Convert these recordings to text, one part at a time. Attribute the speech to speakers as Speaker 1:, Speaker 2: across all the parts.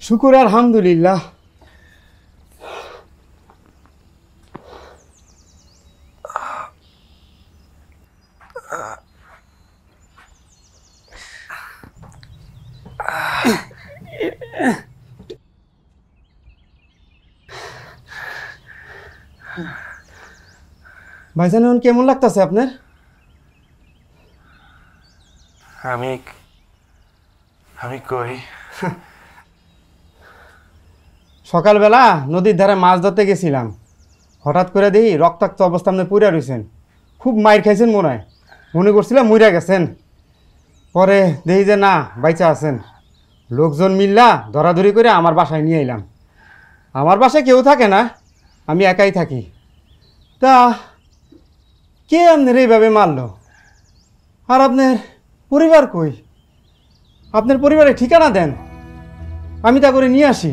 Speaker 1: শুকুর আলহামদুলিল্লাহ। ভাইজান এখন কেমন লাগতেছে আপনার?
Speaker 2: আমি কই
Speaker 1: সকালবেলা নদীর ধারে মাছ ধরতে গেছিলাম, হঠাৎ করে দেখি রক্তাক্ত অবস্থা আপনি পুড়ে রয়েছেন। খুব মাইর খাইছেন মনে হয়, মনে করছিলাম মইরা গেছেন। পরে দেখি যে না, বাইচা আছেন। লোকজন মিল্লা ধরাধরি করে আমার বাসায় নিয়ে এলাম। আমার বাসায় কেউ থাকে না, আমি একাই থাকি। তা কে আপনার এইভাবে মারলো? আর আপনার পরিবার কই? আপনার পরিবারের ঠিকানা দেন, আমি তা করে নিয়ে আসি।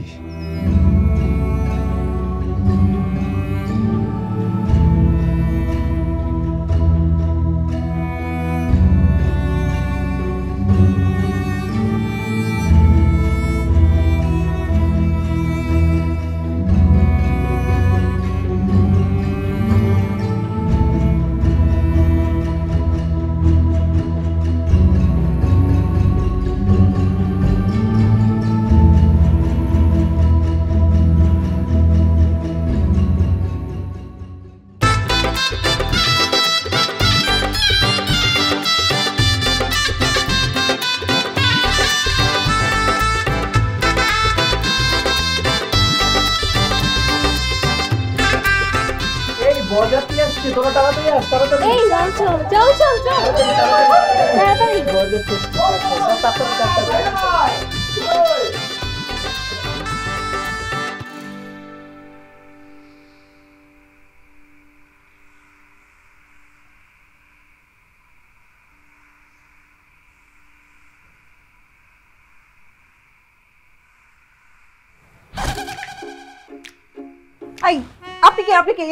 Speaker 3: আপনি কি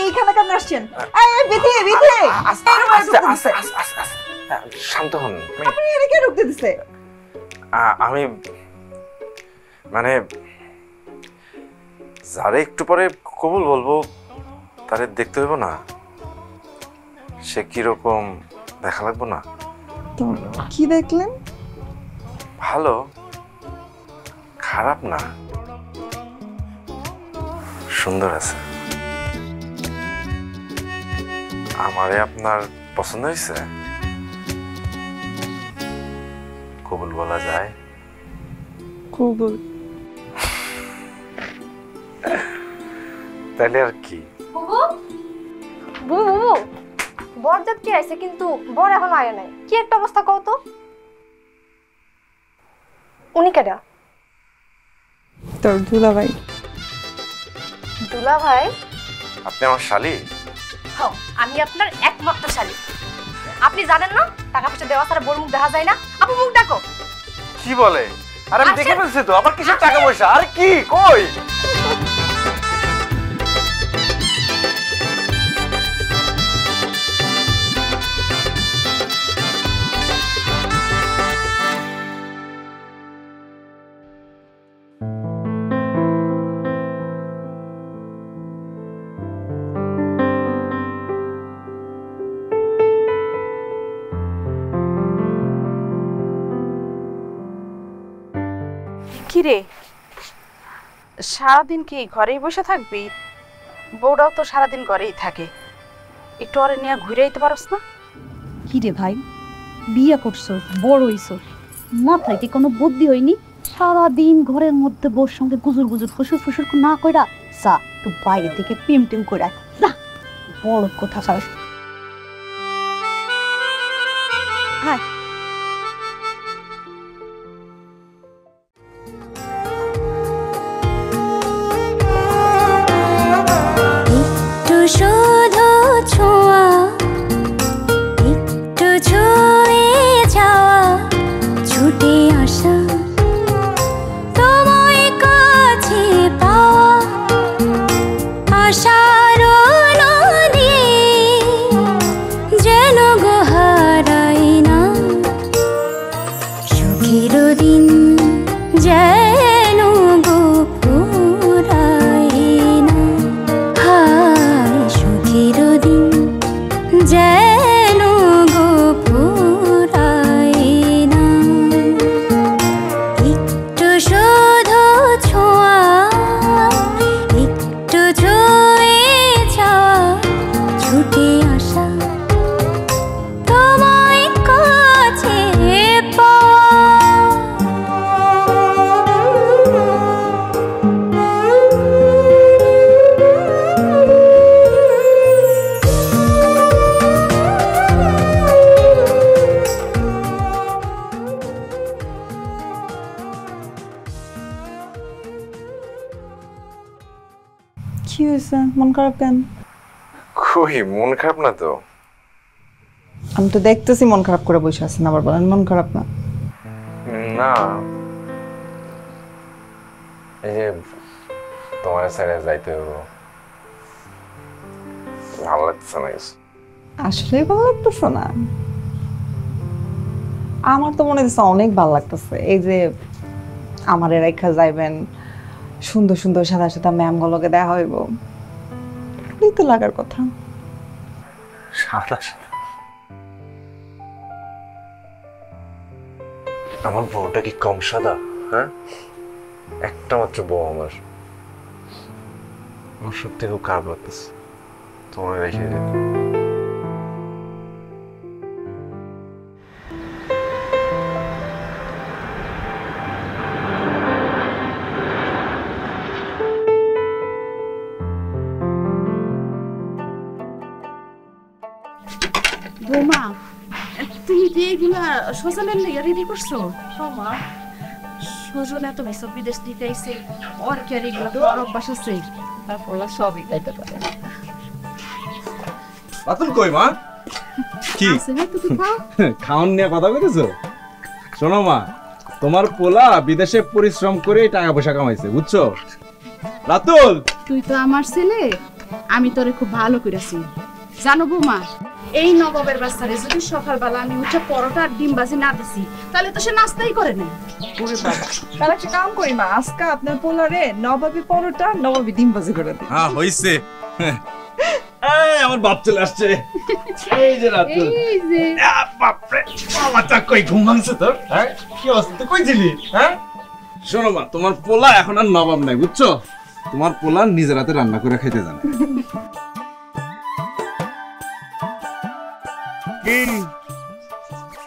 Speaker 3: এইখানে কেন আসছেন? বিধি বিধি
Speaker 2: শান্ত হন।
Speaker 3: আপনি এর কে ঢুকতে দিছে?
Speaker 2: আমি মানে যারে একটু পরে কবুল বলবো তারে দেখতে হইব না? সে কিরকম দেখা লাগবো না?
Speaker 3: তো কি দেখলেন?
Speaker 2: ভালো, খারাপ না, সুন্দর আছে। আমারে আপনার পছন্দ হয়েছে? কবুল বলা যায়?
Speaker 3: কবুল।
Speaker 2: তাহলে আর কি?
Speaker 4: বুবু বুবু বরযাত্রী আইছে কিন্তু বর এখন আয় নাই। কি একটা অবস্থা কও তো। উনি কেডা?
Speaker 3: তোর দুলাভাই।
Speaker 4: দুলাভাই?
Speaker 2: আপনি আমার শালি?
Speaker 4: হ্যাঁ, আমি আপনার একমাত্র শালি। আপনি জানেন না টাকা পয়সা দেওয়া ছাড়া বড় মুখ দেখা যায় না? আপনি মুখ ডাকো।
Speaker 2: কি বলে? আরে আমি দেখে ফেলছি তো। আবার কিসের টাকা পয়সা? আর কি কই?
Speaker 5: কিরে, সারাদিন কি ঘরেই বসে থাকবি? বউটাও তো সারাদিন ঘরেই থাকে, একটু ওরে নিয়ে ঘুরে যেতে পারস না?
Speaker 6: কিরে ভাই, বিয়ে করছো, বড় হইছো, মাথায় কি কোনো বুদ্ধি হয়নি? সারাদিন ঘরের মধ্যে বউর সঙ্গে গুজুর গুজুর ফুসুর ফুসুর না কইরা যা একটু বাইরে থেকে পিম টিম কইরা যা। বড় কথা সারাস। হ্যাঁ,
Speaker 7: যেন গো হারাই না।
Speaker 3: হয়েছে? মন খারাপ কেন?
Speaker 2: কই মন খারাপ না তো।
Speaker 3: আমি তো দেখতেছি মন খারাপ করে বসে আছেন, আবার বলেন মন খারাপ না।
Speaker 2: না এই যে তোমার সাইডে যাইতে হবো, ভালো লাগতেছে না কিছু।
Speaker 3: আসলে ভালো লাগতেছে না? আমার তো মনে হচ্ছে অনেক ভালো লাগতেছে। এই যে আমার রেখা যাইবেন, সুন্দর সুন্দর সাদা সাদা ম্যামগুলোকে দেখা হইব, এই তো লাগার কথা।
Speaker 2: সাদা সাদা আমার বউটা কি কম সাদা? হ্যাঁ, একটা মাত্র বউ আমার সত্যি খুব খারাপ লাগতেছে তোমার রেখে যেতে।
Speaker 5: বৌমা, তুমি কি এগুলা সজলের লেগে রেডি করছো?
Speaker 6: মা
Speaker 5: সজল এত বছর বিদেশ দিতে আইছে, ওর কি আর এগুলা খাওয়ার অভ্যাস আছে?
Speaker 6: তারপর সবই খাইতে পারে।
Speaker 7: রাতুল কই মা? কি
Speaker 5: আছে না তুমি খাও?
Speaker 7: খাওন নিয়ে কথা বলেছো? শোনো মা, তোমার পোলা বিদেশে পরিশ্রম করে টাকা পয়সা কামাইছে, বুঝছো? রাতুল,
Speaker 5: তুই তো আমার ছেলে, আমি তোরে খুব ভালো করেছি। জানো বৌমা, এই নবাবের বাচ্চারে যদি সকালবেলা আমি উঠে পরোটা আর ডিম ভাজি না দিছি, তাহলে তো সে নাস্তাই করে নাই।
Speaker 3: তাহলে একটা কাম করি মা, আজকে আপনার পোলারে নবাবী পরোটা নবাবী ডিম ভাজি করে দিই।
Speaker 7: হ্যাঁ হইছে। এই আমার বাপ চলে আসছে। এই যে রাতুল।
Speaker 5: এই যে
Speaker 7: বাপ রে, মাথা কই ঘুম ভাঙছে তোর? হ্যাঁ, কি অবস্থা? তুই কই ছিলি? হ্যাঁ, শোনো মা, তোমার পোলা এখন আর নবাব নাই, বুঝছো? তোমার পোলা নিজের হাতে রান্না করে খাইতে জানে।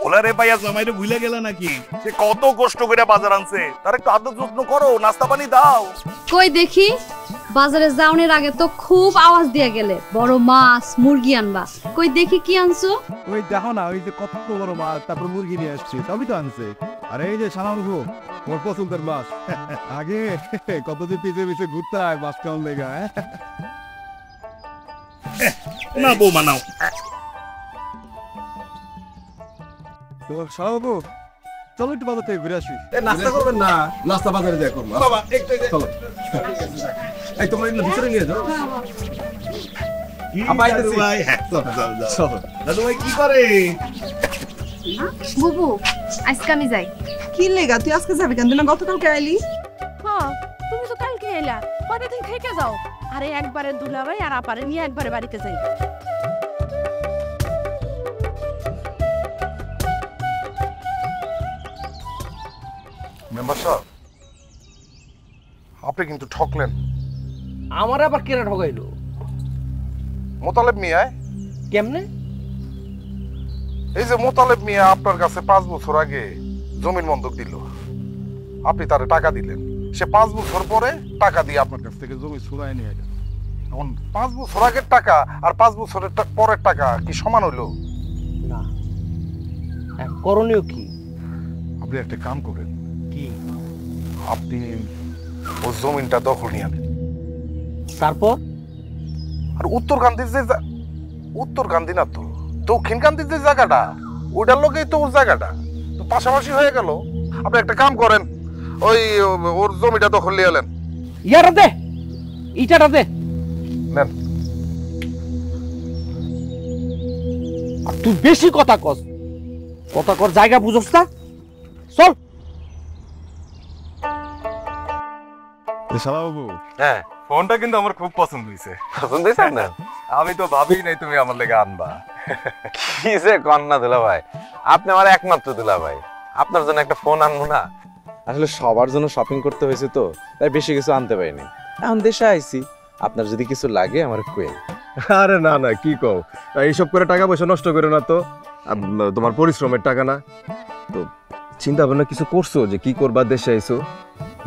Speaker 8: ওলারে ভাইয়া জামাইরে ভুলে গেলে নাকি? সে কত কষ্ট করে বাজার আনছে, তার একটু আদর যত্ন করো, নাস্তা পানি দাও।
Speaker 6: কই দেখি, বাজারে যাওনের আগে তো খুব আওয়াজ দিয়ে গেলে বড় মাছ মুরগি আনবা। কই দেখি কি আনছো?
Speaker 9: ওই দেখো না, ওই যে কত বড় মাছ, তারপর মুরগি নিয়ে আসছি, সবই তো আনছে। আরে এই যে সালামু, ওর পছন্দের মাছ। আগে কতদিন পিছে পিছে ঘুরতে হয় মাছ কেমন লেগা।
Speaker 8: না বৌমা নাও।
Speaker 9: তো সালামু, চলো একটু বাজার থেকে ঘুরে আসি।
Speaker 7: নাস্তা করবেন না? নাস্তা বাজারে যাই করবো।
Speaker 8: বাবা একটু
Speaker 7: চলো। এই তোমরা এগুলো ভিতরে নিয়ে যাও।
Speaker 8: আবার দাদু ভাই, হ্যাঁ চলো চলো। দাদু ভাই কি করে?
Speaker 4: বুবু আজকে আমি যাই।
Speaker 3: কি লেগা তুই আজকে যাবি কেন? তুই না গতকালকে আইলি?
Speaker 5: হ্যাঁ, তুমি তো কালকে এলা, কয়টা দিন থেকে যাও। আরে একবারে দুলাভাই আর আপারে নিয়ে একবারে বাড়িতে যাই।
Speaker 8: মেম্বার সাহেব, আপনি কিন্তু ঠকলেন।
Speaker 10: আমার আবার কেনা ঠকাইলো?
Speaker 8: মোতালেব মিয়ায়,
Speaker 10: কেমনে?
Speaker 8: এই যে মোতালেব মিয়া আপনার কাছে 5 বছর আগে জমির বন্ধক দিল, আপনি তারে টাকা দিলেন, সে 5 বছর পরে টাকা দিয়ে আপনার কাছ থেকে জমি ছুড়াই নিয়ে গেল। এখন 5 বছর আগের টাকা আর 5 বছরের পরের টাকা কি সমান হইলো?
Speaker 10: না। করণীয় কি?
Speaker 8: আপনি একটা কাম করেন,
Speaker 10: কি?
Speaker 8: আপনি ও জমিনটা দখল নিয়ে আনেন।
Speaker 10: তারপর?
Speaker 8: আর উত্তর গান্ধীর যে উত্তর গান্ধী না তো দক্ষিণ গান্ধীর যে জায়গাটা, ওইটার লোকেই তো ওর জায়গাটা তো পাশাপাশি হয়ে গেল। আপনি একটা কাম করেন, ওই ওর জমিটা দখল নিয়ে এলেন।
Speaker 10: ইয়ারা দে, ইটাটা দে।
Speaker 8: নেন।
Speaker 10: আর তুই বেশি কথা কস, কথা কর, জায়গা বুঝস না। চল।
Speaker 9: সালামু,
Speaker 2: হ্যাঁ,
Speaker 8: ফোনটা কিন্তু আমার খুব পছন্দ হয়েছে।
Speaker 2: পছন্দ হয়েছে আপনার?
Speaker 8: আমি তো ভাবিই নাই তুমি আমার লেগে আনবা।
Speaker 2: কি যে কন্যা দুলা ভাই, আপনি আমার একমাত্র দুলা ভাই, আপনার জন্য একটা ফোন আনবো না? আসলে সবার জন্য শপিং করতে হয়েছে তো, তাই বেশি কিছু আনতে পারিনি। এখন দেশে আইছি, আপনার যদি কিছু লাগে আমার কোয়েন।
Speaker 7: আরে না না, কি কও, এইসব করে টাকা পয়সা নষ্ট করে না তো, তোমার পরিশ্রমের টাকা না তো। চিন্তা ভাবনা কিছু করছো যে কি করবা দেশে আইছো?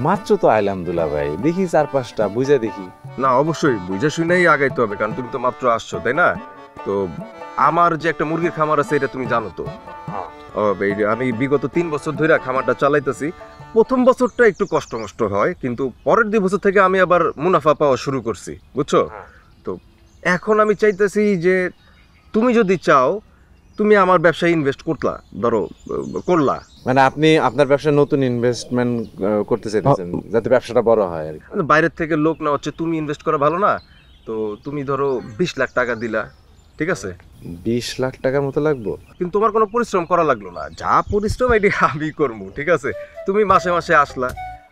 Speaker 2: মাত্র তো আইলাম দুলা ভাই, দেখি 4-5টা বুঝে দেখি।
Speaker 7: না অবশ্যই বুঝে শুনেই আগাইতে হবে, কারণ তুমি তো মাত্র আসছো, তাই না? তো আমার যে একটা মুরগির খামার আছে এটা তুমি জানো তো।
Speaker 11: আমি বিগত 3 বছর ধরে খামারটা চালাইতেছি। প্রথম বছরটা একটু কষ্ট হয়, কিন্তু পরের 2 বছর থেকে আমি আবার মুনাফা পাওয়া শুরু করছি, বুঝছো? তো এখন আমি চাইতেছি যে তুমি যদি চাও তুমি আমার ব্যবসায় ইনভেস্ট করলা।
Speaker 2: মানে আপনি আপনার ব্যবসায় নতুন ইনভেস্টমেন্ট করতে চাইতেছেন যাতে ব্যবসাটা বড় হয় আর কি।
Speaker 11: বাইরের থেকে লোক না হচ্ছে, তুমি ইনভেস্ট করা ভালো না? তো তুমি ধরো 20 লাখ টাকা দিলা, ঠিক আছে?
Speaker 2: 20 লাখ টাকার মতো লাগবে,
Speaker 11: কিন্তু তোমার কোনো পরিশ্রম করা লাগলো না, যা পরিশ্রম এটি আমি করবো, ঠিক আছে? তুমি মাসে মাসে আসলা,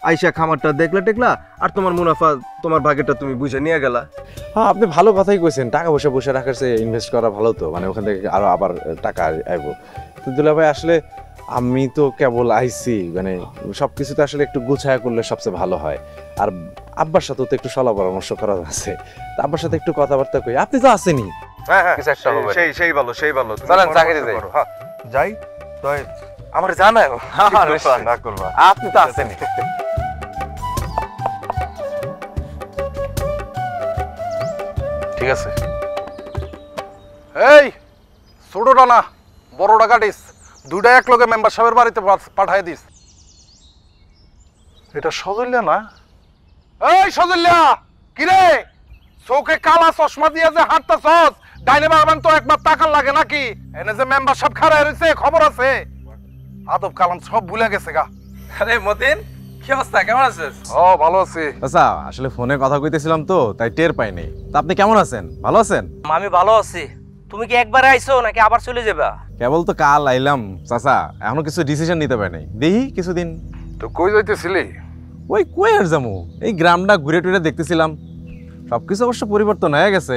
Speaker 11: আইসা খামারটা দেখলা আর তোমার মুনাফা তোমার ভাগেরটা তুমি বুঝে নিয়ে গেলা।
Speaker 2: হ্যাঁ, আপনি ভালো কথাই কইছেন। টাকা পয়সা বসে রাখার চেয়ে ইনভেস্ট করা ভালো তো, মানে ওখান থেকে আরো আবার টাকা আইবো। তো দুলা ভাই আসলে আমি তো কেবল আইছি, মানে সবকিছু তো আসলে একটু গুছায়া করলে সবচেয়ে ভালো হয়। আর আব্বার সাথেও তো একটু সলা পরামর্শ করা আছে, তো আব্বার সাথে একটু কথাবার্তা কই। আপনি তো আছেনই।
Speaker 11: হ্যাঁ হ্যাঁ,
Speaker 2: কিছু একটা হবে।
Speaker 11: সেই ভালো।
Speaker 2: চলেন চাকরি যাই।
Speaker 11: হ্যাঁ যাই, তো আমার জানায় না করবা,
Speaker 2: আপনি তো আছেনই।
Speaker 8: ঠিক আছে। এই ছোটটা না বড়টা কাটিস, দুইটা এক লগে মেম্বার সাহেবের বাড়িতে পাঠাই দিস। এটা সজল্যা না? এই সজল্যা, কিরে চোখে কালা চশমা দিয়ে যে হাঁটতাছস, ডাইনে বাবান তো একবার তাকার লাগে নাকি? এনে যে মেম্বার সাহেব খাড়া রইছে, খবর আছে? আদব কালাম সব ভুলে গেছে গা।
Speaker 2: আরে মতিন, কি অবস্থা, কেমন আছিস?
Speaker 8: ও ভালো আছি।
Speaker 2: আচ্ছা, আসলে ফোনে কথা কইতেছিলাম তো তাই টের পাইনি। তা আপনি কেমন আছেন? ভালো আছেন?
Speaker 12: আমি ভালো আছি। তুমি কি একবার আইছো নাকি আবার চলে যাবা?
Speaker 2: কেবল তো কাল আইলাম চাচা, এখনো কিছু ডিসিশন নিতে পারি নাই। দেখি কিছুদিন।
Speaker 8: তো কই যাইতেছিলি?
Speaker 2: ওই কই আর যামু, এই গ্রামটা ঘুরে টুরে দেখতেছিলাম। সবকিছু অবশ্য পরিবর্তন হয়ে গেছে,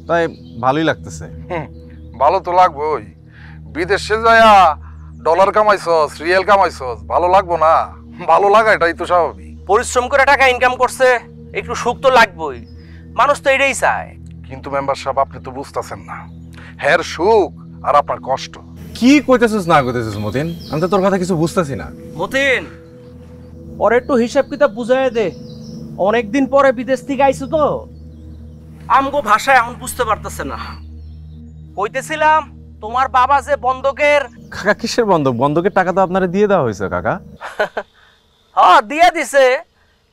Speaker 2: তাই ভালোই লাগতেছে।
Speaker 8: ভালো তো লাগবোই, বিদেশে যায়া ডলার কামাইছস, রিয়েল কামাইছস, ভালো লাগবো না? ভালো লাগা এটাই তো স্বাভাবিক।
Speaker 12: পরিশ্রম করে টাকা ইনকাম করছে, একটু সুখ তো লাগবেই, মানুষ তো এটাই চায়।
Speaker 8: কিন্তু মেম্বার সাহেব আপনি তো বুঝতেছেন না, হ্যার সুখ আর আপনার কষ্ট।
Speaker 2: কি কইতেছিস না কইতেছিস মতিন? আমি তো তোর কথা কিছু বুঝতেছি না।
Speaker 12: মতিন, ওর একটু হিসাব কিতাব বুঝাই দে। অনেকদিন পরে বিদেশ থেকে আইছো তো, আমগো ভাষা এখন বুঝতে পারতেছে না। কইতেছিলাম তোমার বাবা যে বন্ধকের।
Speaker 2: কাকা কিসের বন্ধক? বন্ধকের টাকা তো আপনারা দিয়ে দেওয়া হয়েছে কাকা।
Speaker 12: হ্যাঁ দিয়ে দিছে,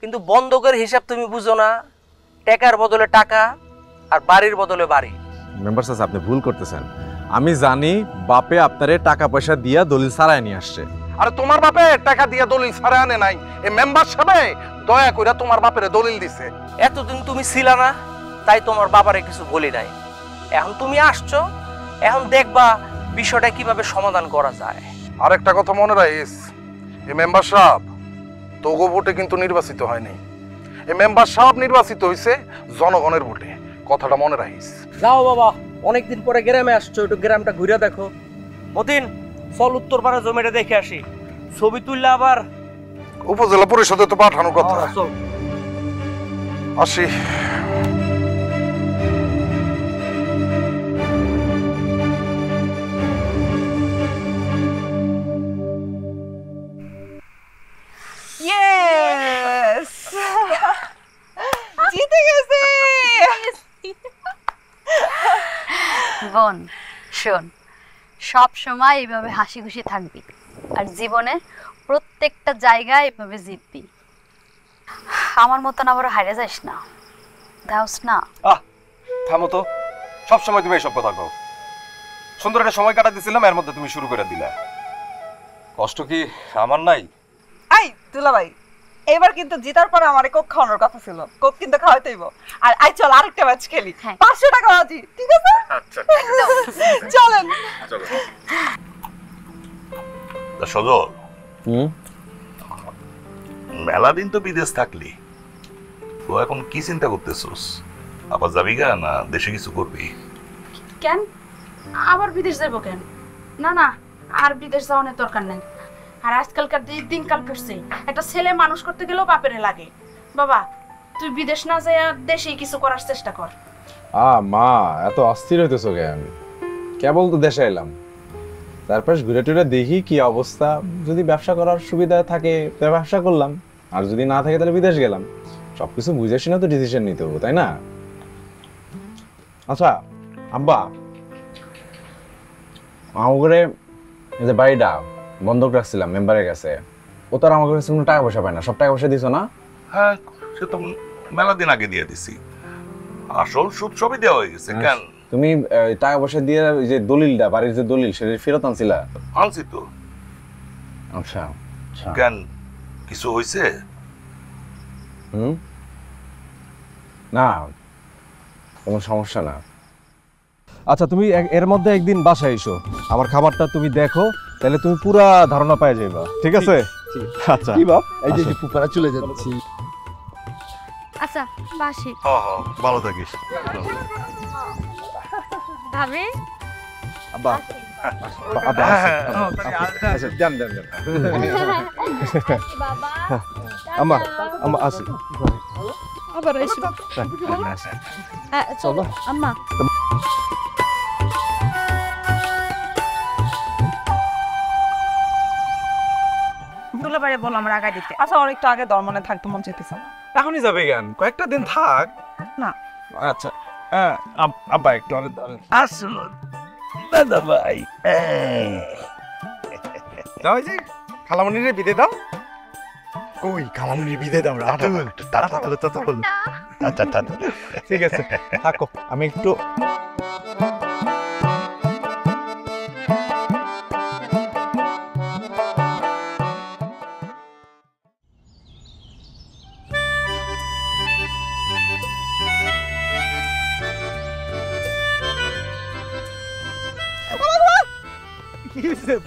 Speaker 12: কিন্তু বন্ধকের হিসাব তুমি বুঝো না। টাকার বদলে টাকা আর বাড়ির বদলে বাড়ি।
Speaker 2: মেম্বার সাহেব, আপনি ভুল করতেছেন। আমি জানি বাপে আপনারে টাকা পয়সা দিয়া দলিল ছাড়াই নিয়ে আসছে।
Speaker 8: আরে তোমার বাপে টাকা দিয়ে দলিল ছাড়া আনে নাই, এই মেম্বার সাহেব দয়া করে তোমার বাপের দলিল দিছে।
Speaker 12: এতদিন তুমি ছিলা না, তাই তোমার বাবারে কিছু বলি নাই। এখন তুমি আসছো, এখন দেখবা বিষয়টা কিভাবে সমাধান করা যায়।
Speaker 8: আরেকটা কথা মনে রাখিস, এই মেম্বার সাহেব তোগো ভোটে কিন্তু নির্বাচিত হয়নি। এই মেম্বার সাহেব নির্বাচিত হয়েছে জনগণের ভোটে, কথাটা মনে রাখিস।
Speaker 12: যাও বাবা, অনেকদিন পরে গ্রামে আসছো, একটু গ্রামটা ঘুরে দেখো। মতিন, চল উত্তর পাড়া জমিটা দেখে আসি, ছবি তুললে আবার
Speaker 8: উপজেলা পরিষদে তো পাঠানোর কথা।
Speaker 12: চল
Speaker 8: আসি।
Speaker 3: ইয়েস, জিতে গেছে।
Speaker 6: বোন শোন, সব সময় এইভাবে হাসি খুশি থাকবি আর জীবনে প্রত্যেকটা জায়গায় এভাবে জিতবি। আমার মতন আবার হারিয়ে যাস না, দাওস না।
Speaker 11: থামো তো, সবসময় তুমি এইসব কথা কও। সুন্দর একটা সময় কাটা দিছিলাম, এর মধ্যে তুমি শুরু করে দিলা। কষ্ট কি আমার নাই?
Speaker 3: আই দুলা ভাই, এবার কিন্তু জিতার পরে আমার কোক খাওয়ানোর কথা ছিল, কোক কিন্তু খাওয়াইতেইব। আর আই চল আরেকটা ম্যাচ খেলি, 500 টাকা বাজি, ঠিক আছে?
Speaker 8: আচ্ছা
Speaker 3: চলেন।
Speaker 8: চলো। তা সজল, মেলা দিন তো বিদেশ থাকলি, তো এখন কি চিন্তা করতেছস? আবার যাবি গা না দেশে কিছু করবি?
Speaker 5: কেন আবার বিদেশ যাবো কেন? না না, আর বিদেশ যাওয়ার দরকার নেই। আর আজকালকার দিনকাল পড়ছে, একটা ছেলে মানুষ করতে গেলেও বাপেরে লাগে। বাবা, তুই বিদেশ না যাই দেশেই কিছু করার চেষ্টা কর।
Speaker 2: মা, এত অস্থির হইতেছো কেন? কেবল তো দেশে এলাম, তারপর ঘুরে টুরে দেখি কি অবস্থা। যদি ব্যবসা করার সুবিধা থাকে তাহলে ব্যবসা করলাম, আর যদি না থাকে তাহলে বিদেশ গেলাম। সবকিছু বুঝে শুনে তো ডিসিশন নিতে হবে, তাই না? আচ্ছা আব্বা, আমাকে এই যে বাড়িটা বন্ধক রাখছিলাম মেম্বারের কাছে, ও তো আর আমার কাছে কোনো টাকা পয়সা পায় না, সব টাকা পয়সা দিছো না?
Speaker 8: হ্যাঁ, সে তো মেলা দিন আগে দিয়ে দিছি, আসল সুদ সবই দেওয়া হয়ে গেছে। কেন
Speaker 2: তুমি টাকা পয়সা দিয়ে যে দলিলটা, বাড়ির যে দলিল সেটা ফেরত আনছিলা?
Speaker 8: আনছি তো।
Speaker 2: আচ্ছা
Speaker 8: কেন কিছু হয়েছে?
Speaker 2: না, কোনো সমস্যা না।
Speaker 11: আচ্ছা তুমি এর মধ্যে একদিন বাসায় এসো, আমার খাবারটা তুমি দেখো, তাহলে তুমি পুরা ধারণা পাই যাইবা, ঠিক আছে? আচ্ছা
Speaker 9: কি বাপ, এই যে ফুপারা চলে যাচ্ছি।
Speaker 13: আচ্ছা বাসি।
Speaker 9: ভালো থাকিস।
Speaker 13: ভাবি
Speaker 11: আব্বা আব্বা আচ্ছা যান যান যান।
Speaker 13: বাবা
Speaker 11: আম্মা আম্মা আসি।
Speaker 13: আবার এসো। চলো আম্মা।
Speaker 3: দুলাবাড়ি বল আমরা আগে দিতে। আচ্ছা ওর একটু আগে দরমনে থাকতে মন চাইতেছে।
Speaker 7: এখনই যাবে কেন? কয়েকটা দিন থাক
Speaker 3: না।
Speaker 7: আচ্ছা আব্বা একটু আসুন দাদা ভাই। যাও যে খালামণিরে বিদে দাও।
Speaker 9: কই খালামুনি বিদে দাও রা। আচ্ছা
Speaker 7: ঠিক আছে থাকো, আমি একটু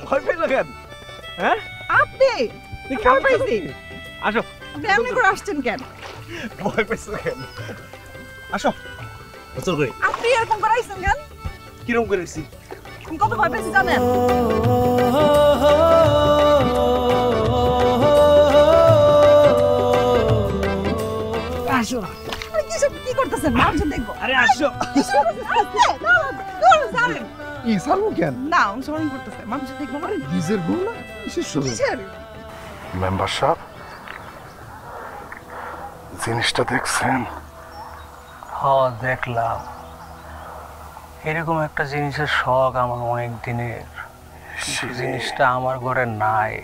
Speaker 7: ভয় পেয়ে কেন? হ্যাঁ
Speaker 3: আপনি ভয় পাইছি।
Speaker 7: আসো।
Speaker 3: আপনি এমনি করে আসছেন কেন?
Speaker 7: ভয় পেয়েছো কেন? আসো। বছর করে
Speaker 3: আপনি এরকম করে আসছেন কেন?
Speaker 7: কিরকম করেছি?
Speaker 3: আমি কত ভয় পাইছি জানেন? আসো। কি করতেছেন? মানুষ দেখবো।
Speaker 7: আরে আসো।
Speaker 9: কি সালু কেন?
Speaker 3: না অনুসরণ করতেছে, মানুষ দেখবো মানে
Speaker 9: নিজের বউ না কিসের শুরু?
Speaker 8: মেম্বার সাহেব, জিনিসটা দেখছেন?
Speaker 12: হ্যাঁ দেখলাম, এরকম একটা জিনিসের শখ আমার অনেক দিনের। জিনিসটা আমার ঘরে নাই,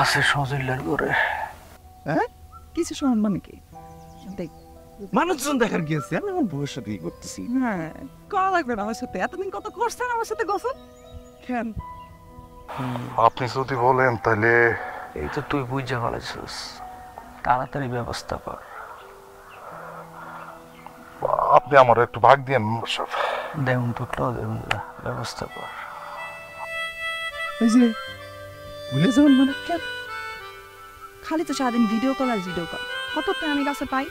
Speaker 12: আছে সজলের ঘরে।
Speaker 3: হ্যাঁ কিছু শোন মানে কি? দেখ
Speaker 7: মানুষজন দেখার কি আছে? আমি আমার বউয়ের সাথে করতেছি।
Speaker 3: হ্যাঁ করা লাগবে না আমার সাথে। এতদিন কত করছেন আমার সাথে গোসল কেন?
Speaker 8: আপনি যদি বলেন তাহলে
Speaker 12: এই তো তুই বুঝে ফেলেছিস, তাড়াতাড়ি ব্যবস্থা কর।
Speaker 8: আপনি আমার একটু ভাগ দিয়েন মেম্বার সাহেব।
Speaker 12: দেউন টুকলো দেউন, ব্যবস্থা কর।
Speaker 3: এই যে ভুলে যাবেন মানে কেন? খালি তো সারাদিন ভিডিও কল আর ভিডিও কল, কত আমি কাছে পাই।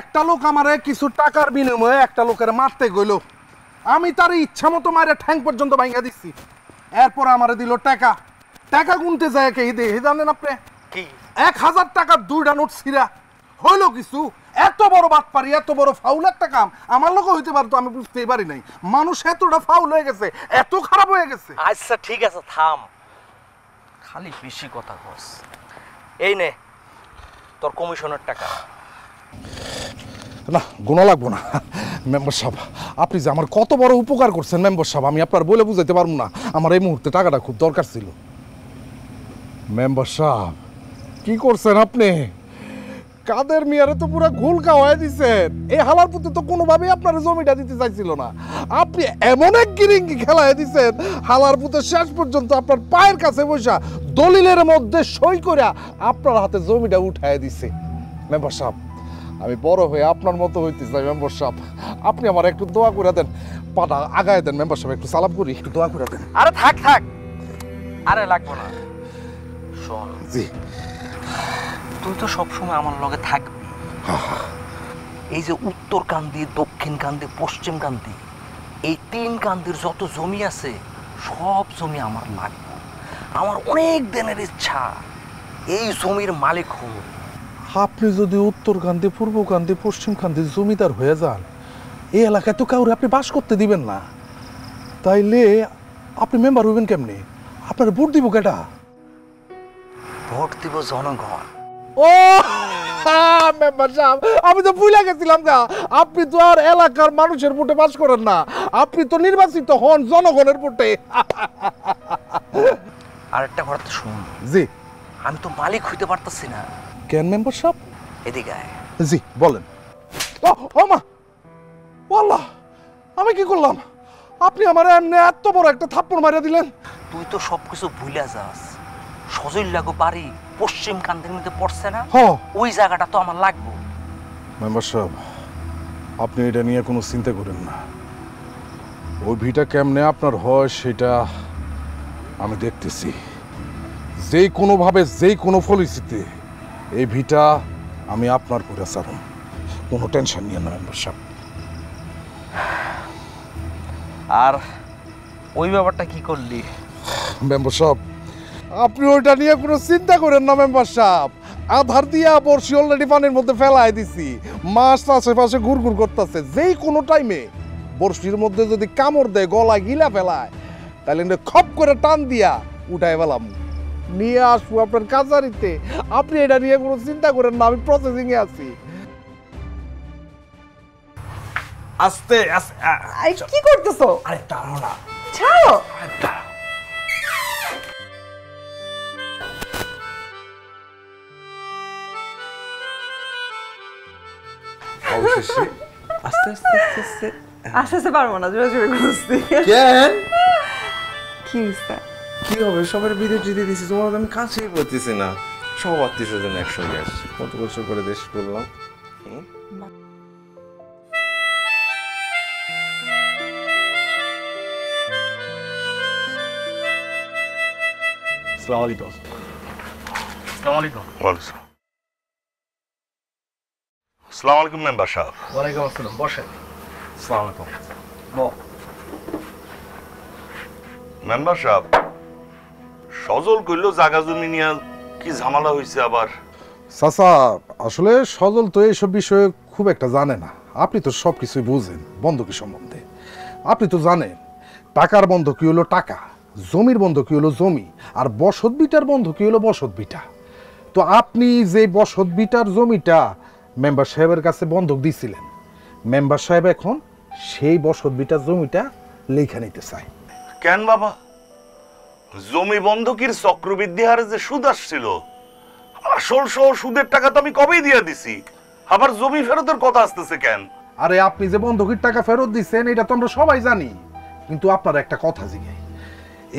Speaker 14: একটা লোক আমারে কিছু টাকার বিনিময়ে একটা লোকের মারতে গইল, আমি তার ইচ্ছা মতো মারে ঠ্যাং পর্যন্ত ভাঙা দিচ্ছি। এরপর আমারে দিল টাকা। টাকা গুনতে যায় কে দেহে জানেন আপনি? কি 1000 টাকার 2টা নোট ছিঁড়া হইলো কিছু? এত বড় বাটপারি, এত বড় ফাউল একটা কাম আমার লোক হইতে পারতো, আমি বুঝতেই পারি নাই। মানুষ এতটা ফাউল হয়ে গেছে, এত খারাপ হয়ে গেছে।
Speaker 12: আচ্ছা ঠিক আছে থাম, খালি বেশি কথা কস। এই নে তোর কমিশনের টাকা।
Speaker 14: না গোনা লাগবো না মেম্বার সাহেব, আপনি যে আমার কত বড় উপকার করছেন মেম্বার সাহেব, আমি আপনার বলে বুঝাইতে পারবো না। আমার এই মুহূর্তে টাকাটা খুব দরকার ছিল। মেম্বার সাহেব কি করছেন আপনি? কাদের মিয়ারে তো পুরো ঘুলকা হয়ে দিচ্ছেন। এই হালার পুতে তো কোনোভাবেই আপনার জমিটা দিতে চাইছিল না। আপনি এমন এক গিরিঙ্গি খেলায় দিচ্ছেন, হালার পুতে শেষ পর্যন্ত আপনার পায়ের কাছে বসা দলিলের মধ্যে সই করে আপনার হাতে জমিটা উঠায় দিছে। মেম্বার সাহেব আমি বড় হয়ে আপনার মতো হইতে চাই মেম্বার সাহেব, আপনি আমার একটু দোয়া করে দেন, পাটা আগায় দেন মেম্বার সাহেব, একটু সালাম করি, একটু দোয়া করে দেন।
Speaker 12: আরে থাক থাক, আরে লাগবো না। শোন
Speaker 14: জি,
Speaker 12: তুই তো সবসময় আমার লগে থাকবি। এই যে উত্তর কান্দি, দক্ষিণ কান্দি, পশ্চিম কান্দি, এই 3 কান্দির যত জমি আছে সব জমি আমার লাগবে। আমার অনেক দিনের ইচ্ছা এই জমির মালিক হব।
Speaker 14: আপনি যদি উত্তর কান্দি, পূর্ব কান্দি, পশ্চিম কান্দি জমিদার হয়ে যান, এই এলাকায় তো কাউরে আপনি বাস করতে দিবেন না। তাইলে আপনি মেম্বার হইবেন কেমনে? আপনার ভোট দিব কেটা?
Speaker 15: ভোট দিব জনগণ।
Speaker 14: ও মেম্বার সাহেব, আমি তো ভুলে গেছিলাম গা, আপনি তো আর এলাকার মানুষের ভোটে বাস করেন না, আপনি তো নির্বাচিত হন জনগণের ভোটে।
Speaker 15: আর একটা কথা শুন।
Speaker 14: জি।
Speaker 15: আমি তো মালিক হইতে পারতাছি না।
Speaker 14: কেন মেম্বার সাহেব?
Speaker 15: এদিকে আয়।
Speaker 14: জি বলেন। ও মা, আল্লাহ, আমি কি করলাম? আপনি আমার এমনি এত বড় একটা থাপ্পড় মারিয়া দিলেন।
Speaker 15: তুই তো সবকিছু ভুলে যাস। সজল লাগো বাড়ি পশ্চিম কান্দের মধ্যে পড়ছে না, ওই জায়গাটা তো আমার লাগবে।
Speaker 14: মেম্বার সাহেব, আপনি এটা নিয়ে কোনো চিন্তা করেন না। ওই ভিটা কেমনে আপনার হয় সেটা আমি দেখতেছি। যে কোনোভাবে যে কোনো পরিস্থিতিতে এই ভিটা আমি আপনার করে ছাড়ুন, কোনো টেনশন নিয়ে না মেম্বার সাহেব।
Speaker 15: আর ওই ব্যাপারটা কি করলি?
Speaker 14: মেম্বার সাহেব, আপনি ওইটা নিয়ে কোনো চিন্তা করেন না মেম্বার সাহেব। আধার দিয়া বর্ষি অলরেডি পানির মধ্যে ফেলাই দিছি, মাছ আশেপাশে ঘুরঘুর করতেছে। যেই কোনো টাইমে বর্ষির মধ্যে যদি কামড় দেয়, গলা গিলা ফেলায়, তাহলে খপ করে টান দিয়া উঠাই ফেলাম, নিয়ে আসবো আপনার কাছারিতে। আপনি এটা নিয়ে কোনো চিন্তা করেন না, আমি প্রসেসিং এ আছি।
Speaker 10: আস্তে আস্তে।
Speaker 3: আরে কি করতেছো?
Speaker 10: আরে দাঁড়াও না,
Speaker 3: ছাড়ো।
Speaker 2: অবশেষে আস্তে আস্তে আস্তে আস্তে
Speaker 3: আসতে পারবো না, জোরে জোরে করছি।
Speaker 2: কেন?
Speaker 3: কি হইছে?
Speaker 2: কি হবে, সবার বিদেশ জিতে দিছি, তোমার আমি কাছেই করতেছি না। সব আত্মীয় স্বজন একসঙ্গে আসছে, কত বছর করে দেশ করলাম।
Speaker 10: আসসালামু আলাইকুম। আসসালামু আলাইকুম।
Speaker 16: আসসালামু আলাইকুম মেম্বার সাহেব।
Speaker 12: ওয়ালাইকুম আসসালাম, বসেন।
Speaker 10: আসসালামু আলাইকুম।
Speaker 16: মেম্বার সাহেব, সজল কইল জায়গা জমি নিয়ে কি ঝামেলা হয়েছে আবার?
Speaker 14: চাচা, আসলে সজল তো এইসব বিষয়ে খুব একটা জানে না। আপনি তো সব কিছুই বুঝেন বন্ধকি সম্বন্ধে। আপনি তো জানেন টাকার বন্ধকি হলো টাকা, জমির বন্ধকি হলো জমি, আর বসত বিটার বন্ধকি হলো বসত বিটা। তো আপনি যে বসত বিটার জমিটা মেম্বার সাহেবের কাছে বন্ধক দিয়েছিলেন, মেম্বার সাহেব এখন সেই বসত বিটার জমিটা লেখা নিতে চায়।
Speaker 16: কেন বাবা? জমি বন্ধকির চক্রবৃদ্ধি হারে যে সুদ আসছিল, আসল সহ সুদের টাকা তো আমি কবেই দিয়ে দিছি, আবার জমি ফেরতের কথা আসতেছে কেন?
Speaker 14: আরে আপনি যে বন্ধকির টাকা ফেরত দিচ্ছেন এটা তো আমরা সবাই জানি, কিন্তু আপনার একটা কথা জিজ্ঞাই,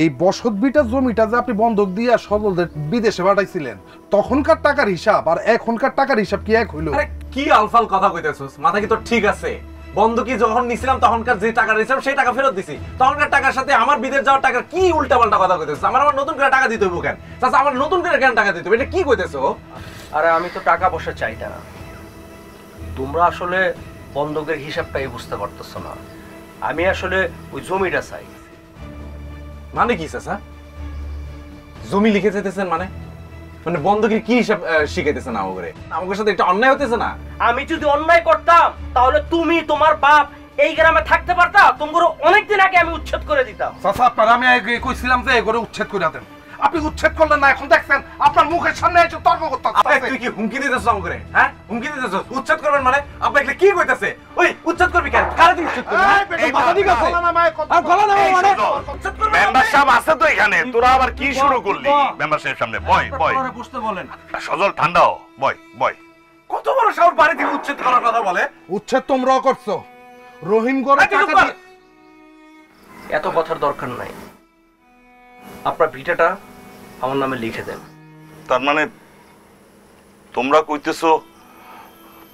Speaker 14: এই বসত বিটার জমিটা যে আপনি বন্ধক দিয়ে সজলদের বিদেশে পাঠাইছিলেন, তখনকার টাকার হিসাব আর এখনকার টাকার হিসাব কি এক হইল?
Speaker 10: আরে কি আলফাল কথা কইতেছস? মাথা কি তোর ঠিক আছে? বন্ধকি যখন নিছিলাম তখনকার যে টাকা নিছিলাম সেই টাকা ফেরত দিছি, তখনকার টাকার সাথে আমার বিদেশ যাওয়ার টাকা কি উল্টাপাল্টা কথা কইতেছস? আমার নতুন করে টাকা দিতে হইব কেন? চাচা, আমার নতুন করে কেন টাকা দিতে হবে? এটা কি কইতেছো?
Speaker 12: আরে আমি তো টাকা পয়সা চাই না, তোমরা আসলে বন্ধকের হিসাবটাই বুঝতে পারতেছো না। আমি আসলে ওই জমিটা চাই।
Speaker 10: মানে কি চাচা? জমি লিখে যেতেছেন মানে? মানে বন্ধকির কি হিসাব শিখাইতেছেন আমাকে? আমাদের সাথে একটা অন্যায় হতেছে না?
Speaker 12: আমি যদি অন্যায় করতাম তাহলে তুমি তোমার বাপ এই গ্রামে থাকতে পারতা? তোমার অনেকদিন আগে আমি উচ্ছেদ করে দিতাম।
Speaker 14: চাচা, আপনার আমি কইছিলাম যে এগুলো উচ্ছেদ করে দেন, আপনি উচ্ছেদ করলেন না। এখন দেখছেন আপনার মুখের সামনে এসে তর্ক করতেছেন।
Speaker 10: তুই কি হুমকি দিতেছ আমাকে? হ্যাঁ, হুমকি দিতেছ? উচ্ছেদ করবেন মানে? আপনি এগুলা কি কইতাছে? ওই উচ্ছেদ করবি কেন? কারে তুই উচ্ছেদ করবি? এই মাথা ঠিক আছে? আর গলা নামা মানে?
Speaker 16: মেম্বার সাহেব আছে তো এখানে, তোরা আবার কি শুরু করলি? মেম্বার সাহেবের সামনে বয় বয়।
Speaker 10: বসতে বলেন।
Speaker 16: সজল ঠান্ডা হ, বয় বয়।
Speaker 10: কত বড় সাহস বাড়ি থেকে উচ্ছেদ করার কথা বলে?
Speaker 14: উচ্ছেদ তোমরাও করছো, রহিম গরে টাকা দিয়ে।
Speaker 12: এত কথার দরকার নাই, আপনার ভিটাটা আমার নামে লিখে দেন।
Speaker 16: তার মানে তোমরা কইতেছো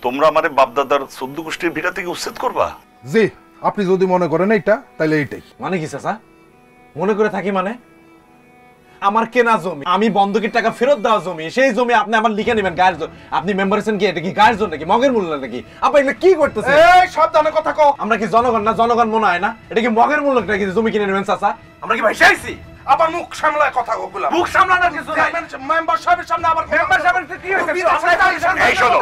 Speaker 16: তোমরা আমারে বাপদাদার 14 গোষ্ঠীর ভিটা থেকে উচ্ছেদ করবা?
Speaker 14: জি, আপনি যদি মনে করেন এইটা তাহলে এইটাই।
Speaker 10: মানে কি চাচা? মনে করে থাকি মানে? আমার কেনা জমি, আমি বন্ধকির টাকা ফেরত দেওয়া জমি, সেই জমি আপনি আমার লিখে নেবেন গায়ের জন্য। আপনি মেম্বার আছেন কি? এটা কি গায়ের জন্য নাকি মগের মূল্য নাকি? আপনি এগুলো কি করতেছেন?
Speaker 14: এই সাবধানে কথা কও।
Speaker 10: আমরা কি জনগণ না? জনগণ মনে হয় না? এটা কি মগের মূল্য নাকি জমি কিনে নেবেন চাচা? আমরা কি ভাইসা আইছি?
Speaker 14: আবার মুখ সামলায় কথা বলা।
Speaker 10: মুখ সামলানোর কিছু নাই।
Speaker 14: মেম্বার সাহেবের সামনে আবার মেম্বার সাহেবের কি হইছে?
Speaker 16: এই শোনো,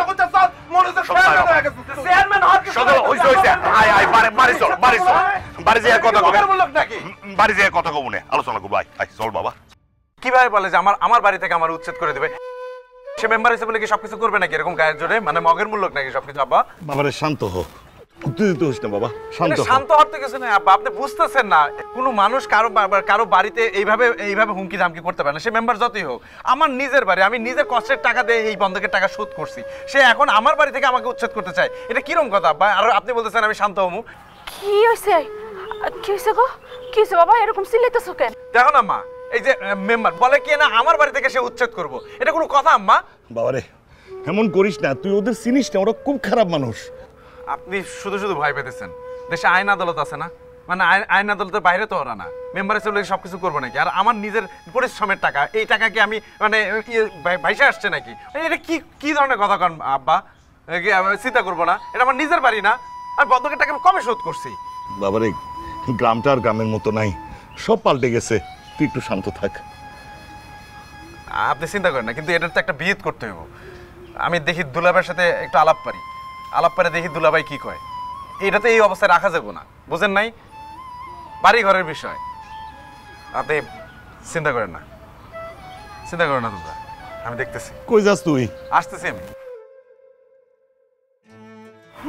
Speaker 14: মনে হচ্ছে চেয়ারম্যান হয়ে গেছে।
Speaker 16: চেয়ারম্যান হওয়ার কিছু নাই। হইছে হইছে, আয় আয় বাড়ি বাড়ি চল, বাড়ি চল, বাড়ি যেয়ে কথা কব
Speaker 10: লোক নাকি
Speaker 16: বাড়ি যেয়ে কথা কব না আলোচনা করব আই চল বাবা
Speaker 10: কিভাবে বলে যে আমার বাড়ি থেকে আমার উচ্ছেদ করে দেবে সে মেম্বার হিসেবে বলে কি সবকিছু করবে নাকি এরকম গায়ের জোরে মানে মগের মূল্য নাকি সবকিছু আব্বা
Speaker 16: বাবারে শান্ত হো উত্তেজিত হইস না বাবা শান্ত হো
Speaker 10: শান্ত হতে কিছু না আব্বা আপনি বুঝতেছেন না কোনো মানুষ কারো বাড়িতে এইভাবে হুমকি ধামকি করতে পারে না সে মেম্বার যতই হোক আমার নিজের বাড়ি আমি নিজের কষ্টের টাকা দিয়ে এই বন্ধকের টাকা শোধ করছি সে এখন আমার বাড়ি থেকে আমাকে উচ্ছেদ করতে চায় এটা কিরকম কথা আব্বা আর আপনি বলতেছেন আমি শান্ত হমু
Speaker 5: কি হইছে গো কি হইছে বাবা এরকম চিল্লাইতেছো কেন
Speaker 10: দেখো না মা এই যে মেম্বার বলে কি না আমার বাড়ি থেকে সে উচ্ছেদ করব এটা কোনো কথা আম্মা
Speaker 16: বাবারে এমন করিস না তুই ওদের চিনিস না ওরা খুব খারাপ মানুষ
Speaker 10: আপনি শুধু শুধু ভয় পেতেছেন দেশে আইন আদালত আছে না মানে আইন আদালতের বাইরে তো ওরা না মেম্বারে চলে সবকিছু করবো নাকি আর আমার নিজের পরিশ্রমের টাকা এই টাকাকে আমি মানে ভাইসে আসছে নাকি এটা কি ধরনের কথা কন আব্বা চিন্তা করবো না এটা আমার নিজের বাড়ি না আর বন্ধকের টাকা আমি কবে শোধ করছি
Speaker 16: বাবারে গ্রামটা আর গ্রামের মতো নাই সব পাল্টে গেছে তুই একটু শান্ত থাক
Speaker 10: আপনি চিন্তা করেন না কিন্তু এটার তো একটা বিয়েত করতে হইব আমি দেখি দুলাভাইয়ের সাথে একটু আলাপ পারে দেখি দুলাভাই কি কয় এটা তো এই অবস্থায় রাখা যাবে না বুঝেন নাই বাড়ি ঘরের বিষয় আপনি চিন্তা করেন না তোমরা আমি দেখতেছি
Speaker 16: কই যাস তুই
Speaker 10: আসতেছি আমি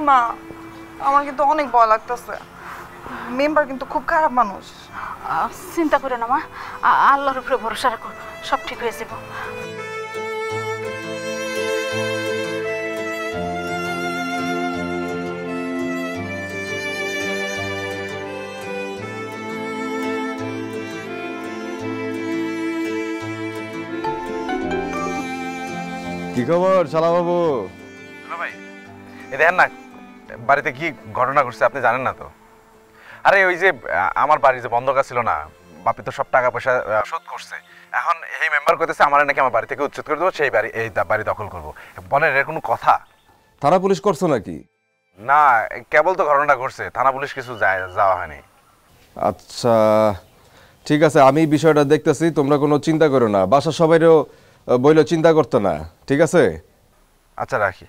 Speaker 3: মা আমার কিন্তু অনেক ভয় লাগতেছে মেম্বার কিন্তু খুব খারাপ মানুষ
Speaker 5: চিন্তা করে না মা আল্লাহর উপরে ভরসা রাখো সব ঠিক হয়ে যাবে
Speaker 11: কি খবর শালা বাবু
Speaker 10: ভাই এই দেখেন না বাড়িতে কি ঘটনা ঘটছে আপনি জানেন না তো আরে ওই যে আমার বাড়ি যে বন্ধক ছিল না বাপি তো সব টাকা পয়সা শোধ করছে এখন এই মেম্বার কইতেছে আমার নাকি আমার বাড়ি থেকে উচ্ছেদ করে দেবো সেই বাড়ি দখল করবো বলেন এর কোনো কথা
Speaker 11: থানা পুলিশ করছো নাকি
Speaker 10: না কেবল তো ঘটনা ঘটছে থানা পুলিশ কিছু যাওয়া হয়নি
Speaker 11: আচ্ছা ঠিক আছে আমি বিষয়টা দেখতেছি তোমরা কোনো চিন্তা করো না বাসা সবাইরও বইলে চিন্তা করতো না ঠিক আছে
Speaker 10: আচ্ছা রাখি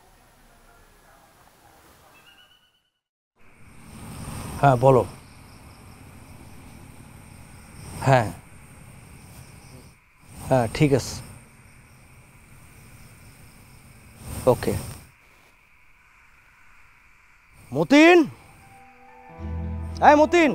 Speaker 12: হ্যাঁ বলো হ্যাঁ হ্যাঁ ঠিক আছে ওকে মতিন মতিন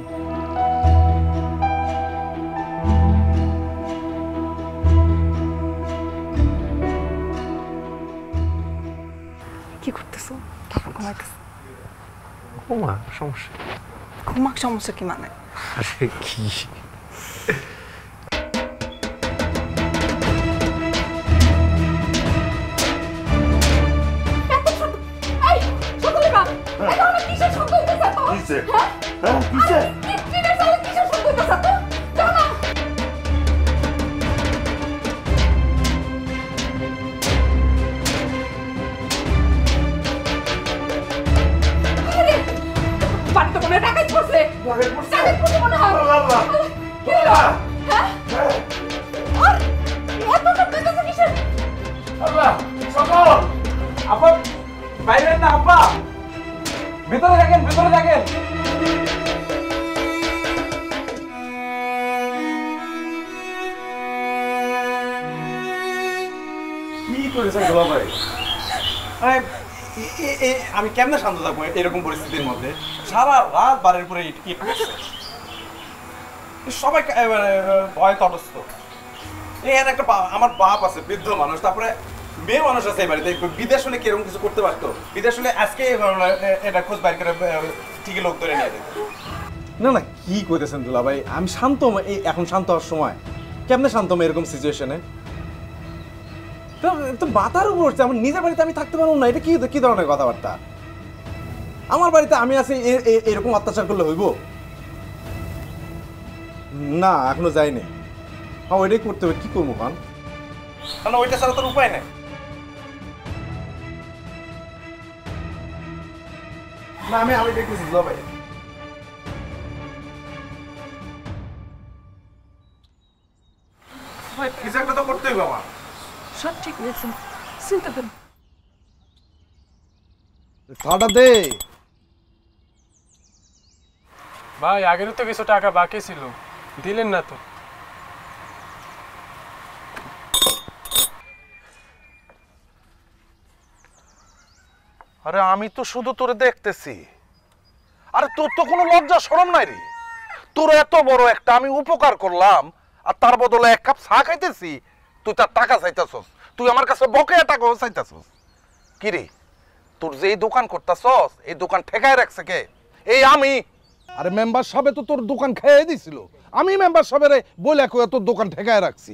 Speaker 3: কি করতেছো ঘুমাইতেছো
Speaker 10: সমস্যা
Speaker 3: ঘুমাক সমস্যা কি মানে
Speaker 10: আরে কি ভিতরে থাকেন কি করেছেন গোলাপ ভাই আমি কেমনে শান্ত থাকবো এরকম পরিস্থিতির মধ্যে সারা রাত বাড়ির উপরে ইট করছে সবাই ভয় তটস্থ এর একটা আমার বাপ আছে বৃদ্ধ মানুষ তারপরে মেয়ে মানুষ আছে এই বাড়িতে বিদেশ হলে কি এরকম কিছু করতে পারতো বিদেশ হলে আজকে এটা খোঁজ বাইর করে ঠিকই লোক ধরে নিয়ে যেত না না কি কইতেছেন দুলা ভাই আমি শান্ত এখন শান্ত হওয়ার সময় কেমনে শান্ত এরকম সিচুয়েশনে তো মাথার উপর উঠছে আমার নিজের বাড়িতে আমি থাকতে পারবো না এটা কি ধরনের কথাবার্তা আমার বাড়িতে আমি আছি এরকম অত্যাচার করলে হইব না এখনো যাইনি হ্যাঁ ওইটাই করতে হবে কি করবো কারণ ওইটা ছাড়া তোর উপায় নেই না আমি দেখতেছি ভাই কিছু একটা তো করতে হইব আমার
Speaker 5: সব ঠিক হয়েছে চিন্তা করুন
Speaker 14: চাটা দে
Speaker 17: ভাই আগের তো কিছু টাকা বাকি ছিল, দিলেন না তো।
Speaker 8: আরে আমি তো শুধু তোরে দেখতেছি। আরে তোর তো কোনো লজ্জা শরম নাই রে। তোর এত বড় একটা আমি উপকার করলাম, আর তার বদলে এক কাপ চা খাইতেছি, তুই তার টাকা চাইতেছস। তুই আমার কাছে বকেয়া টাকা চাইতেছস। কি রে, তোর যে এই দোকান করতেছস, এই দোকান ঠেকায় রাখছে কে? এই আমি।
Speaker 14: আরে মেম্বার সাহেব তো তোর দোকান খেয়ে দিছিল, আমি মেম্বার সাহেবের বলে কয়ে তোর দোকান ঠেকায় রাখছি।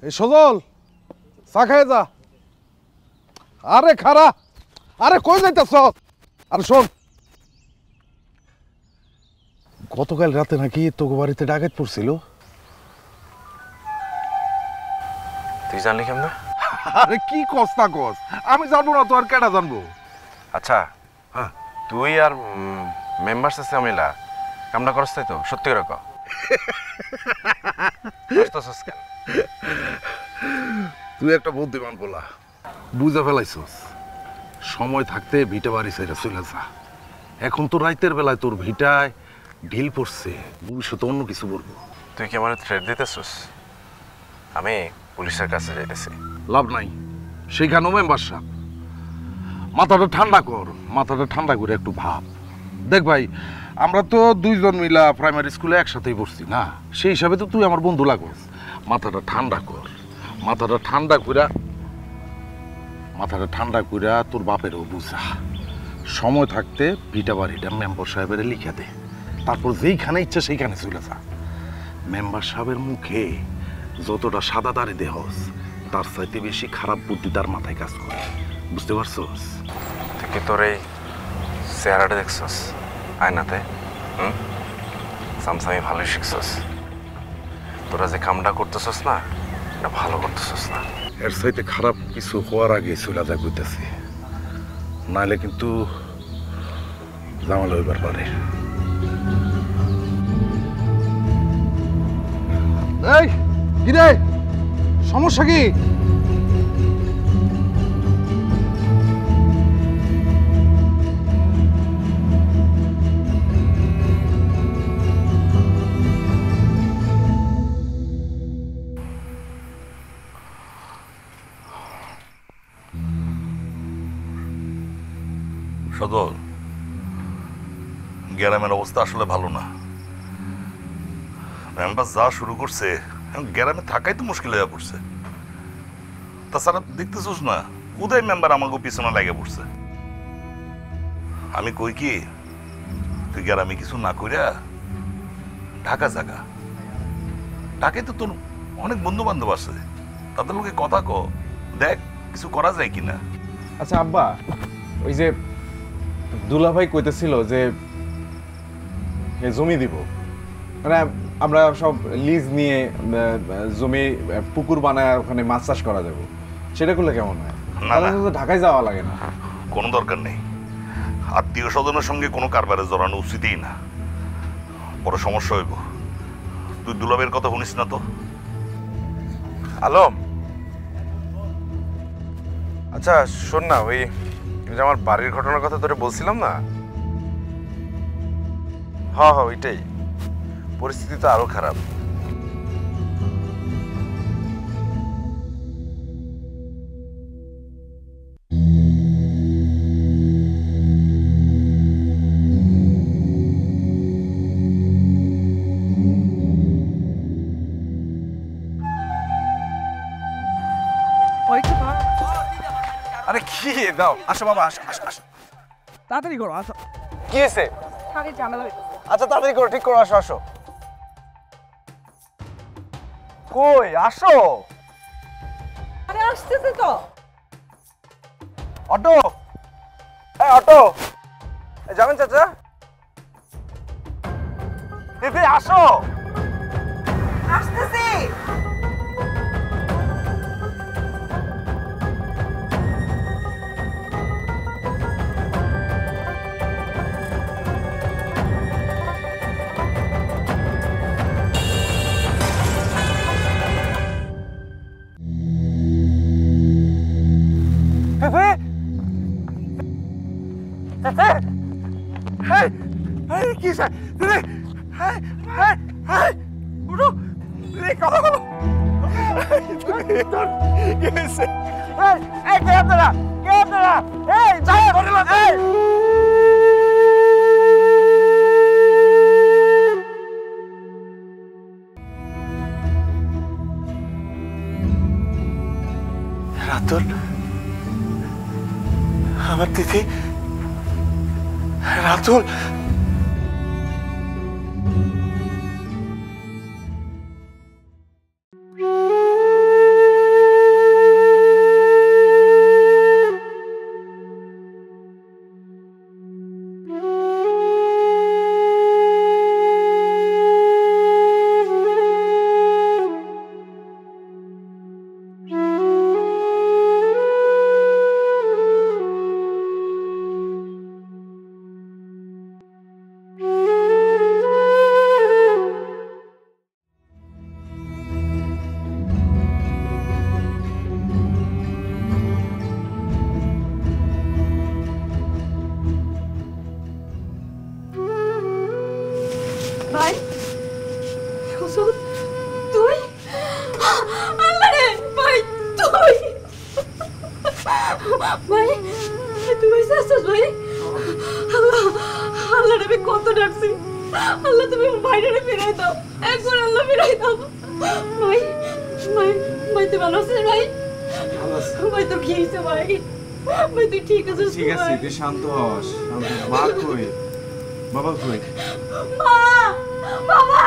Speaker 14: এই সজল, চা খেয়ে যা। আরে খারা, আরে কই যাইতেছ? আরে শোন, গতকাল রাতে নাকি তোকে বাড়িতে ডাকাত পড়ছিল।
Speaker 2: তুই জানলি কেমনে?
Speaker 14: আরে কি কস না কস, আমি জানবো না তো আর কেডা জানবো?
Speaker 2: আচ্ছা তুই আর মেম্বার সাথে মিলা কামটা করছ তাই তো? সত্যি করে কও।
Speaker 14: তুই একটা বুদ্ধিমান বলা, বুঝে ফেলাইছস। সময় থাকতে ভিটা বাড়ি ছেড়ে চলে যা। এখন তো রাইতের বেলায় তোর ভিটায় ঢিল পড়ছে, ভবিষ্যতে অন্য কিছু বলবো।
Speaker 2: তুই কি আমার থ্রেট দিতেছিস? আমি পুলিশের কাছে যাইতেছি।
Speaker 14: লাভ নাই, সেইখানেও মেম্বার সাহেব। মাথাটা ঠান্ডা কর, মাথাটা ঠান্ডা করে একটু ভাব। দেখ ভাই, আমরা তো দুইজন মিলা প্রাইমারি স্কুলে একসাথেই পড়ছি না, সেই হিসাবে তো তুই আমার বন্ধু লাগস। মাথাটা ঠান্ডা কর, মাথাটা ঠান্ডা কইরা, মাথাটা ঠান্ডা কইরা তোর বাপেরও বুঝা। সময় থাকতে ভিটা বাড়িটা মেম্বার সাহেবের লিখে দে, তারপর যেইখানে ইচ্ছা সেইখানে চলে যা। মেম্বার সাহেবের মুখে যতটা সাদা দাড়ি দেহস, তার চাইতে বেশি খারাপ বুদ্ধি তার মাথায় কাজ করে, বুঝতে পারছস?
Speaker 2: তুই কি তোর এই চেহারাটা দেখছস আয়নাতে? সামসামি ভালোই শিখছস। তোরা যে কামটা করতেছস না, এটা ভালো করতেছস না।
Speaker 14: এর চাইতে খারাপ কিছু হওয়ার আগে চলে যা কইতেছি, নাইলে কিন্তু জামাল হইবার পারে। এই কি রে, সমস্যা কি?
Speaker 16: সদর, গ্রামের অবস্থা আসলে ভালো না। মেম্বার যা শুরু করছে, গ্রামে থাকাই তো মুশকিল হয়ে পড়ছে। তাছাড়া দেখতেছোস না, উদয় মেম্বার আমাকে পিছনে লাগে পড়ছে। আমি কই কি, তুই গ্রামে কিছু না কইরা ঢাকা জাগা। ঢাকায় তো তোর অনেক বন্ধু বান্ধব আছে, তাদের লোকে কথা ক, দেখ কিছু করা যায় কিনা।
Speaker 2: আচ্ছা আব্বা, ওই যে দুলাভাই কইতেছিল যে জমি দিব, মানে আমরা সব লিজ নিয়ে জমি পুকুর বানায় ওখানে মাছ চাষ করা যাবে, সেটা করলে কেমন হয়? ঢাকায় যাওয়া লাগে না।
Speaker 16: কোনো দরকার নেই, আত্মীয় স্বজনের সঙ্গে কোনো কারবারে জড়ানো উচিতই না, বড় সমস্যা হইব। তুই দুলাভের কথা শুনিস না তো?
Speaker 2: আলম, আচ্ছা শোন না, ওই আমার বাড়ির ঘটনার কথা তোরে বলছিলাম না? হ্যাঁ হ্যাঁ, ওইটাই। পরিস্থিতি তো আরো খারাপ। আরে কি দাও, আসো বাবা, আসো আসো আসো,
Speaker 12: তাড়াতাড়ি করো, আসো।
Speaker 2: কি হয়েছে?
Speaker 3: আরে জানা
Speaker 2: আচ্ছা তাড়াতাড়ি করো, ঠিক করো, আসো আসো। কই আসো?
Speaker 3: আরে আসতেছে তো।
Speaker 2: অটো, এই অটো, এই যাবেন চাচা? দিদি আসো।
Speaker 3: আসতেছি।
Speaker 2: চাচা
Speaker 7: কি উঠো কথা বলো আপনারা রাতুল আমার দিদি রাতুল
Speaker 5: ভাই তুই আল্লাহ রে ভাই তুই ভাই তুই আসছিস ভাই আল্লাহ আল্লাহ রে কত ডাকছি আল্লাহ তুমি বাইরে ফিরাই দাও একবার আল্লাহ ফিরাই দাও ভাই ভাই ভাই তুই ভালো আছিস ভাই ভাই তোর কি হয়েছে ভাই ভাই তুই ঠিক আছিস
Speaker 2: ঠিক আছে তুই শান্ত হস মা কই বাবা কই
Speaker 5: মা বাবা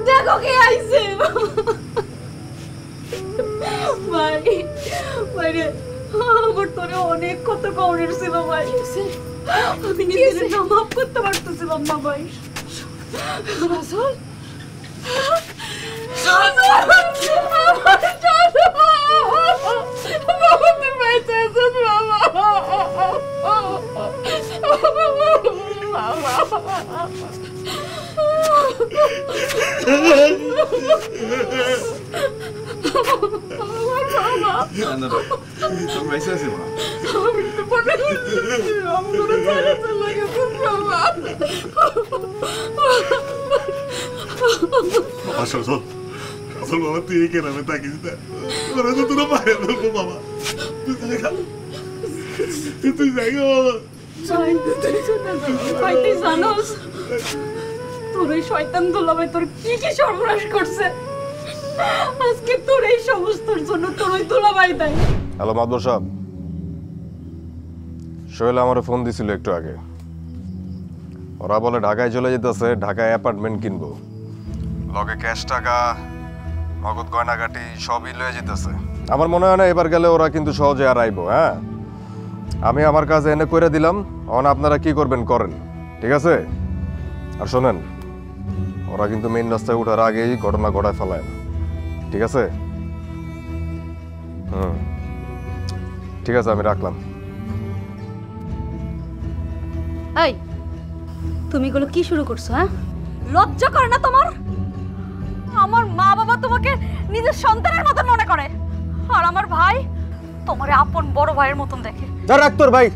Speaker 5: দেখো কে আইছে ভাই ভাই রে আমার তোরে অনেক কত কৌরের ছিল ভাই আমি নিজের নাম মাফ করতে পারতেছিলাম না ভাই রাসূল
Speaker 16: বাবা তুই এই কেনামে থাকিস না ওরা তো তোরা বাইরে বলবো বাবা তুই জায়গা বাবা
Speaker 5: ভাই তুই জানোস তোর এই শয়তান দুলাভাই তোর কি কি সর্বনাশ করছে আজকে তোর এই সমস্তর জন্য তোর ওই দুলাভাই দেয়।
Speaker 11: হ্যালো মাদবর সাহেব, সোহেল আমার ফোন দিছিল একটু আগে। ওরা বলে ঢাকায় চলে যেতেছে, ঢাকায় অ্যাপার্টমেন্ট কিনবো, লগে ক্যাশ টাকা নগদ গয়নাগাটি সবই লয়ে যেতেছে। আমার মনে হয় না এবার গেলে ওরা কিন্তু সহজে আর আইবো। হ্যাঁ, আমি আমার কাজ এনে করে দিলাম, এখন আপনারা কি করবেন করেন, ঠিক আছে? আর শোনেন, ওরা কিন্তু মেইন রাস্তায় ওঠার আগেই ঘটনা ঘটায় ফেলায় না, ঠিক আছে? ঠিক আছে, আমি রাখলাম।
Speaker 6: এই তুমি এগুলো কি শুরু করছো? হ্যাঁ, লজ্জা করে না তোমার? আমার মা বাবা তোমাকে নিজের সন্তানের মতন মনে করে, আর আমার ভাই তোমারে আপন বড় ভাইয়ের মতন দেখে।
Speaker 11: যা রাখ তোর ভাই।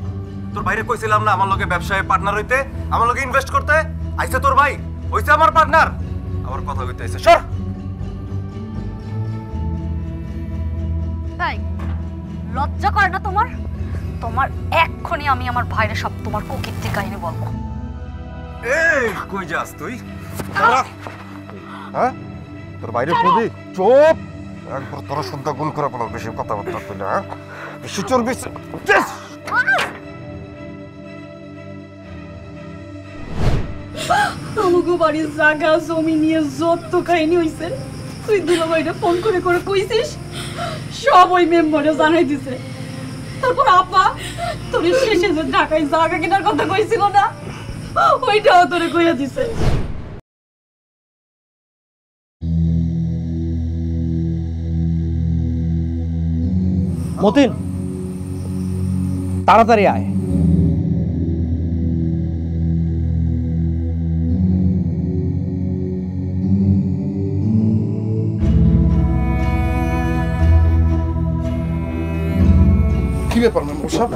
Speaker 11: তোর ভাইরে কইছিলাম না আমার লগে ব্যবসায় পার্টনার হইতে, আমার লগে ইনভেস্ট করতে। আইছে তোর ভাই, হইছে আমার পার্টনার, আবার কথা কইতে আইছে। সর।
Speaker 6: তাই লজ্জা করে না তোমার? তোমার এক্ষুনি আমি আমার ভাইরে সব তোমার কুকীর্তি কাহিনী বলবো।
Speaker 11: এই কই যাস তুই? হ্যাঁ, তোর বাইরে খুবই চুপ, একবার তোরা শুদ্ধ গুণ করে বলো, বেশি কথাবার্তা কইলে। হ্যাঁ, বেশি চর্বি।
Speaker 5: আমাকে বাড়ির জায়গা জমি নিয়ে যত কাহিনী হইছে তুই দুলাভাইটা ফোন করে করে কইছিস, সব ওই মেম্বারে জানাই দিছে। তারপর আপা তোর শেষে যে ঢাকায় জায়গা কেনার কথা কইছিল না, ওইটাও তোরে কইয়া দিছে।
Speaker 12: মতিন, তাড়াতাড়ি আয়।
Speaker 14: কি ব্যাপার মেম্বার সাহেব,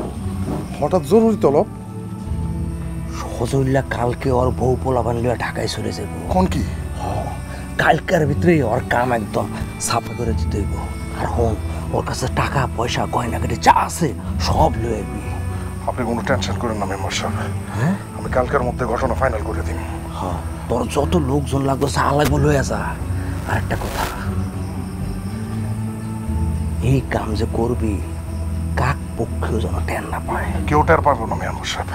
Speaker 14: হঠাৎ জরুরি তলব?
Speaker 15: ফজলুল্লাহ কালকে ওর বউ পোলাপান লিয়া ঢাকায় চলে যাব।
Speaker 14: কোন কি?
Speaker 15: কালকের ভিতরে ওর কাম একদম সাফা করে দিতে হইব। আর হন ওর কাছে টাকা পয়সা গয়নাগাটি যা আছে সব লয়ে আইবি।
Speaker 14: আপনি কোনো টেনশন করেন না মেম্বার সাহেব, আমি কালকের মধ্যে ঘটনা ফাইনাল করে দিন।
Speaker 15: হ্যাঁ, তোর যত লোকজন লাগবে যা লাগবে লয়ে যা। আর একটা কথা, এই কাম যে করবি কাক পক্ষেও যেন টেন না পায়।
Speaker 14: কেউ টের পারবো না মেম্বার সাহেব।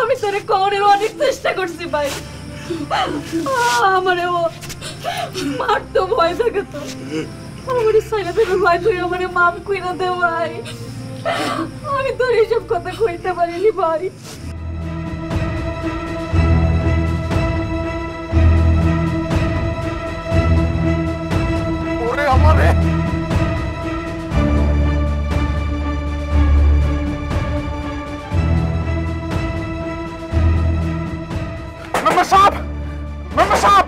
Speaker 18: আমি তোরে কনের অনেক চেষ্টা করছি ভাই, আমারে ও মারতো ভয় থাকে তো, আমারে সাইনা থেকে ভয় তুই আমারে মাফ কইরা দে ভাই, আমি তোর এইসব কথা কইতে পারিনি ভাই।
Speaker 14: ওরে আমারে মেম্বার সাহেব, মেম্বার সাহেব,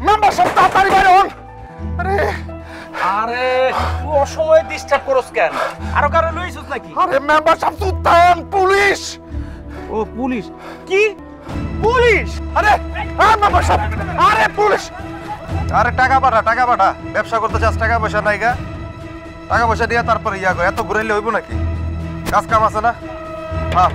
Speaker 14: মেম্বার সাহেব তাড়াতাড়ি বাইরে হন। আরে
Speaker 12: আরে তুই অসময়ে ডিস্টার্ব করস কেন? আরো কারো লইছস নাকি?
Speaker 14: আরে মেম্বার সাহেব সুতায়ন পুলিশ।
Speaker 12: ও পুলিশ? কি পুলিশ?
Speaker 14: আরে মেম্বার সাহেব, আরে পুলিশ।
Speaker 11: আরে টাকা পাঠা, ব্যবসা করতে চাস, টাকা পয়সা নাই গা, টাকা পয়সা দিয়ে তারপরে ইয়া গো, এত ঘুরাইলে হইব নাকি? কাজ কাম আছে না? হ্যাঁ